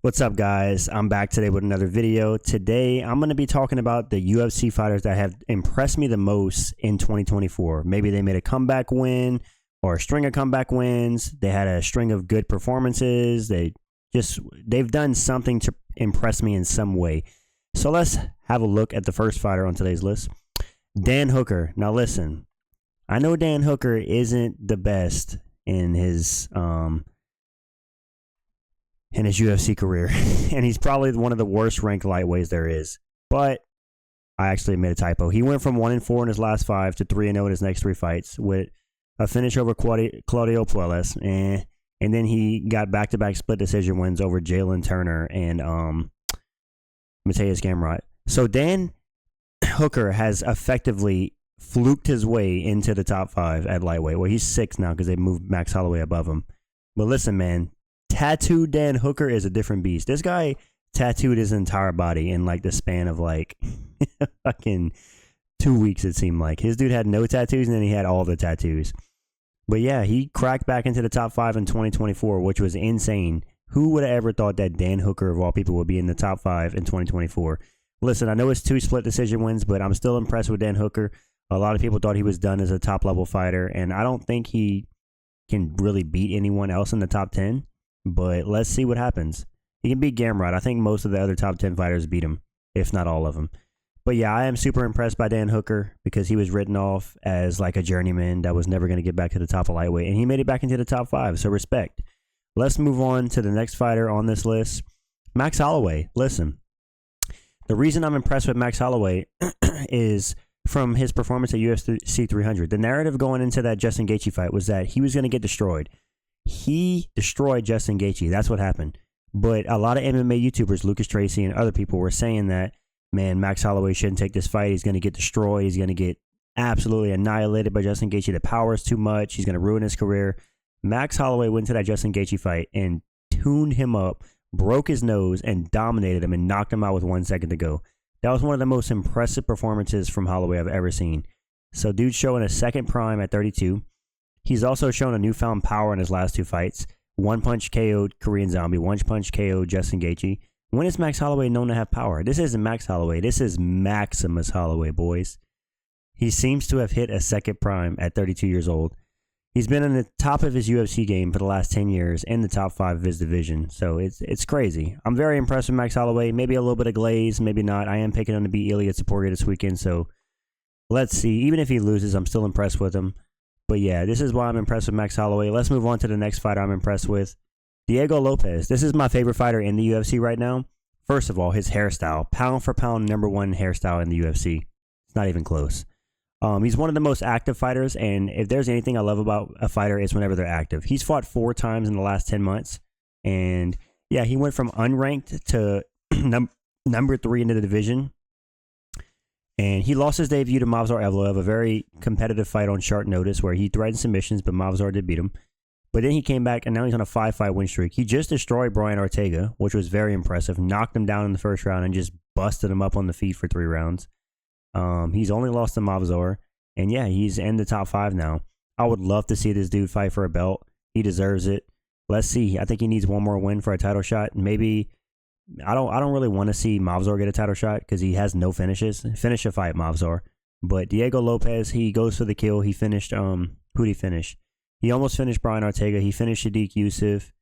What's up, guys? I'm back today with another video. Today, I'm going to be talking about the UFC fighters that have impressed me the most in 2024. Maybe they made a comeback win or a string of comeback wins. They had a string of good performances. They've done something to impress me in some way. So let's have a look at the first fighter on today's list. Dan Hooker. Now listen, I know Dan Hooker isn't the best in his UFC career, and he's probably one of the worst ranked lightweights there is. But I actually made a typo. He went from 1-4 in his last 5 to 3-0 in his next 3 fights with a finish over Claudio Puelles, and then he got back-to-back split decision wins over Jalen Turner and Mateus Gamrot. So Dan Hooker has effectively fluked his way into the top 5 at lightweight. Well, he's 6 now because they moved Max Holloway above him. But listen, man, tattooed Dan Hooker is a different beast. This guy tattooed his entire body in like the span of like fucking 2 weeks, it seemed like. His dude had no tattoos and then he had all the tattoos. But yeah, he cracked back into the top 5 in 2024, which was insane. Who would have ever thought that Dan Hooker, of all people, would be in the top 5 in 2024? Listen, I know it's 2 split decision wins, but I'm still impressed with Dan Hooker. A lot of people thought he was done as a top-level fighter, and I don't think he can really beat anyone else in the top 10. But let's see what happens. He can beat Gamrot. I think most of the other top 10 fighters beat him, if not all of them. But yeah, I am super impressed by Dan Hooker because he was written off as like a journeyman that was never going to get back to the top of lightweight, and he made it back into the top 5, so respect. Let's move on to the next fighter on this list, Max Holloway. Listen, the reason I'm impressed with Max Holloway is from his performance at UFC 300. The narrative going into that Justin Gaethje fight was that he was going to get destroyed. He destroyed Justin Gaethje. That's what happened. But a lot of MMA YouTubers, Lucas Tracy and other people, were saying that, man, Max Holloway shouldn't take this fight. He's going to get destroyed. He's going to get absolutely annihilated by Justin Gaethje. The power is too much. He's going to ruin his career. Max Holloway went to that Justin Gaethje fight and tuned him up, broke his nose, and dominated him and knocked him out with 1 second to go. That was one of the most impressive performances from Holloway I've ever seen. So dude's showing a second prime at 32. He's also shown a newfound power in his last 2 fights. One punch KO'd Korean Zombie, one punch KO'd Justin Gaethje. When is Max Holloway known to have power? This isn't Max Holloway. This is Maximus Holloway, boys. He seems to have hit a second prime at 32 years old. He's been in the top of his UFC game for the last 10 years in the top 5 of his division. So it's crazy. I'm very impressed with Max Holloway. Maybe a little bit of glaze, maybe not. I am picking him to beat Ilya Topuria this weekend. So let's see. Even if he loses, I'm still impressed with him. But yeah, this is why I'm impressed with Max Holloway. Let's move on to the next fighter I'm impressed with. Diego Lopez. This is my favorite fighter in the UFC right now. First of all, his hairstyle. Pound for pound, #1 hairstyle in the UFC. It's not even close. He's one of the most active fighters, and if there's anything I love about a fighter, it's whenever they're active. He's fought 4 times in the last 10 months, and yeah, he went from unranked to number 3 in the division, and he lost his debut to Movsar Evloev, a very competitive fight on short notice where he threatened submissions, but Movsar did beat him. But then he came back, and now he's on a 5-fight win streak. He just destroyed Brian Ortega, which was very impressive, knocked him down in the first round, and just busted him up on the feet for 3 rounds. He's only lost to Movsar, and yeah, he's in the top 5 now. I would love to see this dude fight for a belt. He deserves it. Let's see. I think he needs one more win for a title shot. Maybe I don't really want to see Movsar get a title shot because he has no finishes. Finish a fight, Movsar. But Diego Lopez, he goes for the kill. He finished who'd he finish? He almost finished Brian Ortega. He finished Sadiq Youssef.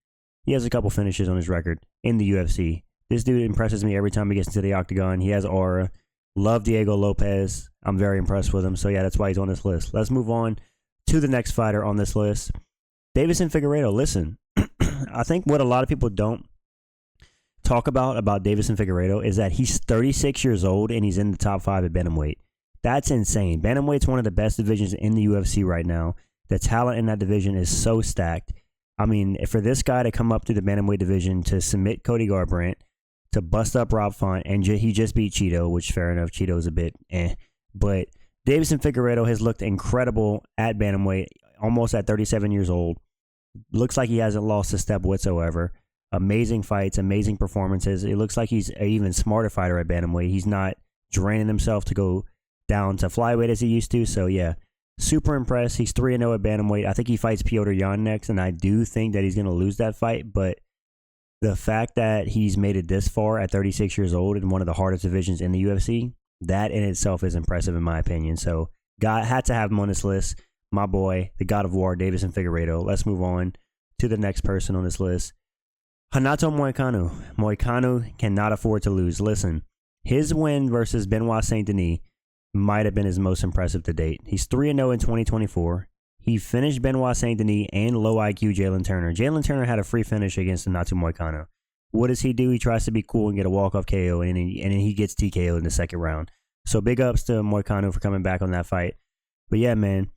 He has a couple finishes on his record in the UFC. This dude impresses me every time he gets into the octagon. He has aura. Love Diego Lopez. I'm very impressed with him. So yeah, that's why he's on this list. Let's move on to the next fighter on this list. Deiveson Figueiredo. Listen, I think what a lot of people don't talk about Deiveson Figueiredo is that he's 36 years old and he's in the top 5 at bantamweight. That's insane. Bantamweight's one of the best divisions in the UFC right now. The talent in that division is so stacked. I mean, for this guy to come up to the bantamweight division to submit Cody Garbrandt, to bust up Rob Font, and he just beat Cheeto, which fair enough, Cheeto's a bit But Deiveson Figueiredo has looked incredible at bantamweight, almost at 37 years old. Looks like he hasn't lost a step whatsoever. Amazing fights, amazing performances. It looks like he's an even smarter fighter at bantamweight. He's not draining himself to go down to flyweight as he used to. So yeah, super impressed. He's 3-0 at bantamweight. I think he fights Petr Yan next, and I do think that he's going to lose that fight, but The fact that he's made it this far at 36 years old in one of the hardest divisions in the UFC, that in itself is impressive in my opinion. So, had to have him on this list. My boy, the God of War, Davison Figueiredo. Let's move on to the next person on this list. Renato Moicano. Moicano cannot afford to lose. Listen, his win versus Benoit Saint Denis might have been his most impressive to date. He's 3-0 in 2024. He finished Benoit Saint Denis and low IQ Jalen Turner. Jalen Turner had a free finish against Renato Moicano. What does he do? He tries to be cool and get a walk-off KO, and then he gets TKO in the second round. So big ups to Moicano for coming back on that fight. But yeah, man,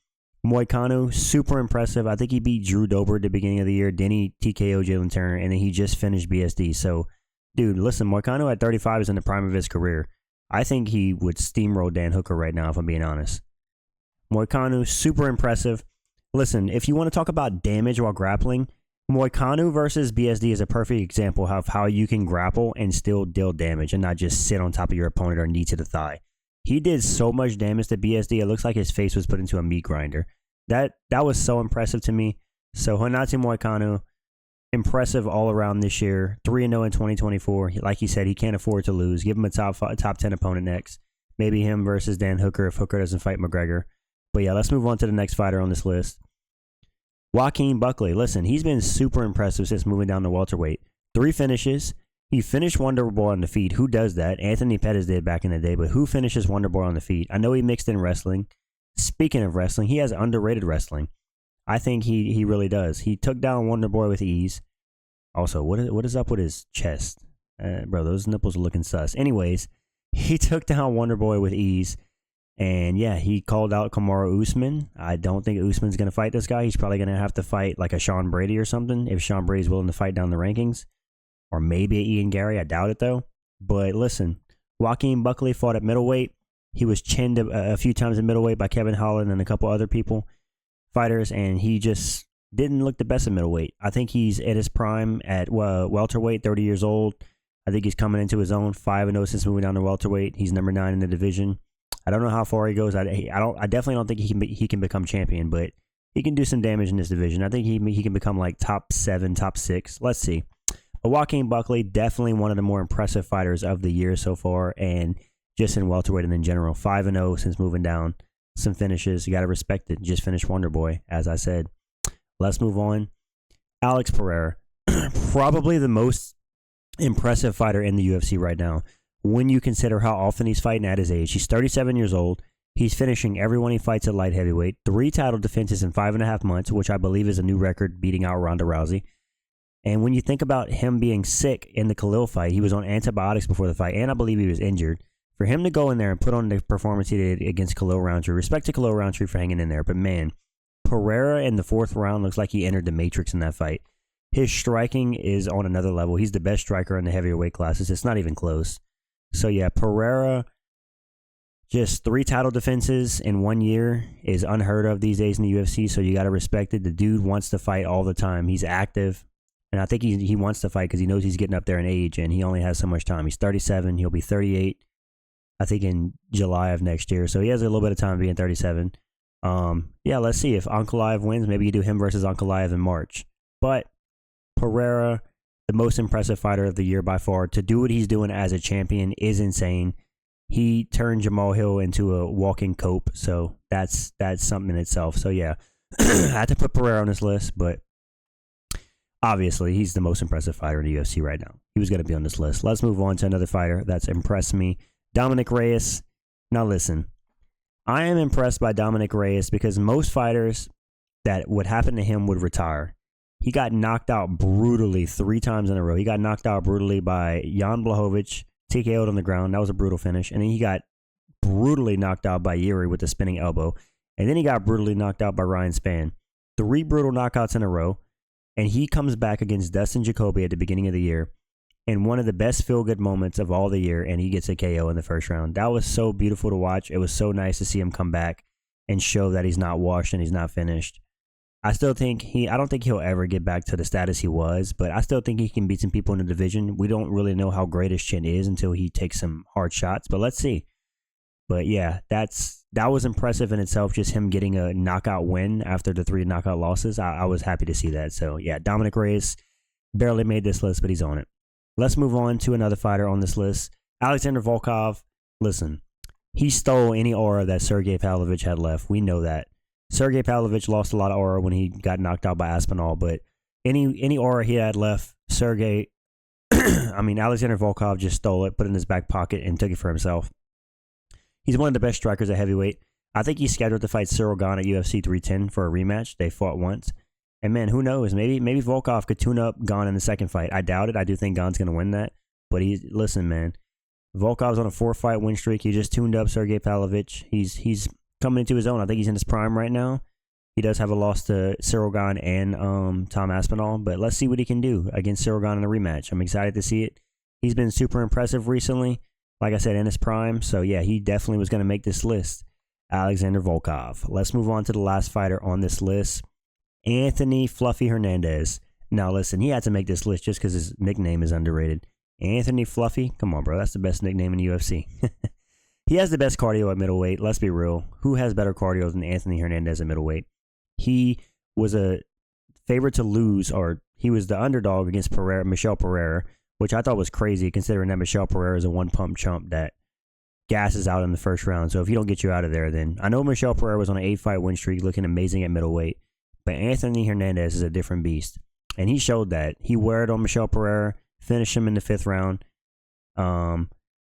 Moicano, super impressive. I think he beat Drew Dober at the beginning of the year. Then he TKO Jalen Turner, and then he just finished BSD. So, dude, listen, Moicano at 35 is in the prime of his career. I think he would steamroll Dan Hooker right now, if I'm being honest. Moicano, super impressive. Listen, if you want to talk about damage while grappling, Moicano versus BSD is a perfect example of how you can grapple and still deal damage and not just sit on top of your opponent or knee to the thigh. He did so much damage to BSD, it looks like his face was put into a meat grinder. That was so impressive to me. So Renato Moicano, impressive all around this year. 3-0 in 2024. Like he said, he can't afford to lose. Give him a top 10 opponent next. Maybe him versus Dan Hooker if Hooker doesn't fight McGregor. But yeah, let's move on to the next fighter on this list. Joaquin Buckley. Listen, he's been super impressive since moving down to welterweight. 3 finishes. He finished Wonderboy on the feet. Who does that? Anthony Pettis did back in the day, but who finishes Wonderboy on the feet? I know he mixed in wrestling. Speaking of wrestling, he has underrated wrestling. I think he really does. He took down Wonderboy with ease. Also, what is up with his chest? Bro, those nipples are looking sus. Anyways, he took down Wonderboy with ease. And yeah, he called out Kamaru Usman. I don't think Usman's going to fight this guy. He's probably going to have to fight like a Sean Brady or something if Sean Brady's willing to fight down the rankings. Or maybe Ian Gary. I doubt it, though. But listen, Joaquin Buckley fought at middleweight. He was chinned a few times at middleweight by Kevin Holland and a couple other fighters, and he just didn't look the best at middleweight. I think he's at his prime at welterweight, 30 years old. I think he's coming into his own, 5-0 since moving down to welterweight. He's number 9 in the division. I don't know how far he goes. I definitely don't think he can become champion, but he can do some damage in this division. I think he can become like top 7, top 6. Let's see. But Joaquin Buckley, definitely one of the more impressive fighters of the year so far, and just in welterweight and in general. 5-0 since moving down. Some finishes. You got to respect it. Just finished Wonderboy, as I said. Let's move on. Alex Pereira. Probably the most impressive fighter in the UFC right now when you consider how often he's fighting at his age. He's 37 years old. He's finishing everyone he fights at light heavyweight. 3 title defenses in 5.5 months, which I believe is a new record, beating out Ronda Rousey. And when you think about him being sick in the Khalil fight, he was on antibiotics before the fight, and I believe he was injured. For him to go in there and put on the performance he did against Khalil Roundtree, respect to Khalil Roundtree for hanging in there, but man, Pereira in the 4th round looks like he entered the Matrix in that fight. His striking is on another level. He's the best striker in the heavier weight classes. It's not even close. So yeah, Pereira, just 3 title defenses in 1 year is unheard of these days in the UFC, so you got to respect it. The dude wants to fight all the time. He's active. And I think he wants to fight because he knows he's getting up there in age, and he only has so much time. He's 37. He'll be 38, I think, in July of next year. So he has a little bit of time being 37. Yeah, let's see. If Ankalaev wins, maybe you do him versus Ankalaev in March. But Pereira, the most impressive fighter of the year by far. To do what he's doing as a champion is insane. He turned Jamal Hill into a walking cope, so that's something in itself. So yeah, I had to put Pereira on this list, but obviously, he's the most impressive fighter in the UFC right now. He was going to be on this list. Let's move on to another fighter that's impressed me. Dominic Reyes. Now listen, I am impressed by Dominic Reyes because most fighters that would happen to him would retire. He got knocked out brutally 3 times in a row. He got knocked out brutally by Jan Blachowicz, TKO'd on the ground. That was a brutal finish. And then he got brutally knocked out by Yuri with a spinning elbow. And then he got brutally knocked out by Ryan Spann. 3 brutal knockouts in a row. And he comes back against Dustin Jacoby at the beginning of the year in one of the best feel-good moments of all the year, and he gets a KO in the first round. That was so beautiful to watch. It was so nice to see him come back and show that he's not washed and he's not finished. I don't think he'll ever get back to the status he was, but I still think he can beat some people in the division. We don't really know how great his chin is until he takes some hard shots, but let's see. But yeah, that was impressive in itself, just him getting a knockout win after the 3 knockout losses. I was happy to see that. So yeah, Dominic Reyes, Barely made this list, but he's on it. Let's move on to another fighter on this list. Alexander Volkov. Listen, he stole any aura that Sergey Pavlovich had left. We know that. Sergey Pavlovich lost a lot of aura when he got knocked out by Aspinall, but any aura he had left, Alexander Volkov just stole it, put it in his back pocket, and took it for himself. He's one of the best strikers at heavyweight. I think he's scheduled to fight Cyril Gane at UFC 310 for a rematch. They fought once. And man, who knows? Maybe Volkov could tune up Gane in the second fight. I doubt it. I do think Gane's going to win that. But listen, man. Volkov's on a 4-fight win streak. He just tuned up Sergey Pavlovich. He's coming into his own. I think he's in his prime right now. He does have a loss to Cyril Gane and Tom Aspinall, but let's see what he can do against Cyril Gane in a rematch. I'm excited to see it. He's been super impressive recently, like I said, in his prime. So yeah, he definitely was going to make this list. Alexander Volkov. Let's move on to the last fighter on this list, Anthony Fluffy Hernandez. Now listen, he had to make this list just because his nickname is underrated. Anthony Fluffy, come on, bro. That's the best nickname in the UFC. He has the best cardio at middleweight. Let's be real. Who has better cardio than Anthony Hernandez at middleweight? He was a favorite to lose, or he was the underdog against Michel Pereira, which I thought was crazy considering that Michel Pereira is a one-pump chump that gasses out in the first round. So if you don't get you out of there, then I know Michel Pereira was on an 8-fight win streak looking amazing at middleweight, but Anthony Hernandez is a different beast. And he showed that. He wore it on Michel Pereira, finished him in the 5th round.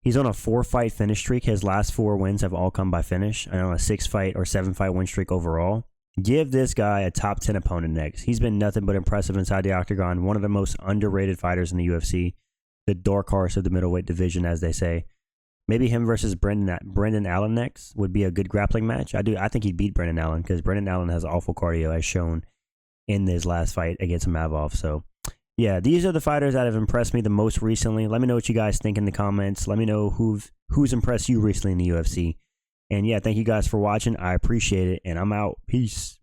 He's on a 4-fight finish streak. His last 4 wins have all come by finish. And on a 6-fight or 7-fight win streak overall. Give this guy a top 10 opponent next. He's been nothing but impressive inside the octagon. One of the most underrated fighters in the UFC. The dark horse of the middleweight division, as they say. Maybe him versus Brendan Allen next would be a good grappling match. I think he'd beat Brendan Allen because Brendan Allen has awful cardio as shown in his last fight against Mavov. So yeah, these are the fighters that have impressed me the most recently. Let me know what you guys think in the comments. Let me know who's impressed you recently in the UFC. And yeah, thank you guys for watching. I appreciate it, and I'm out. Peace.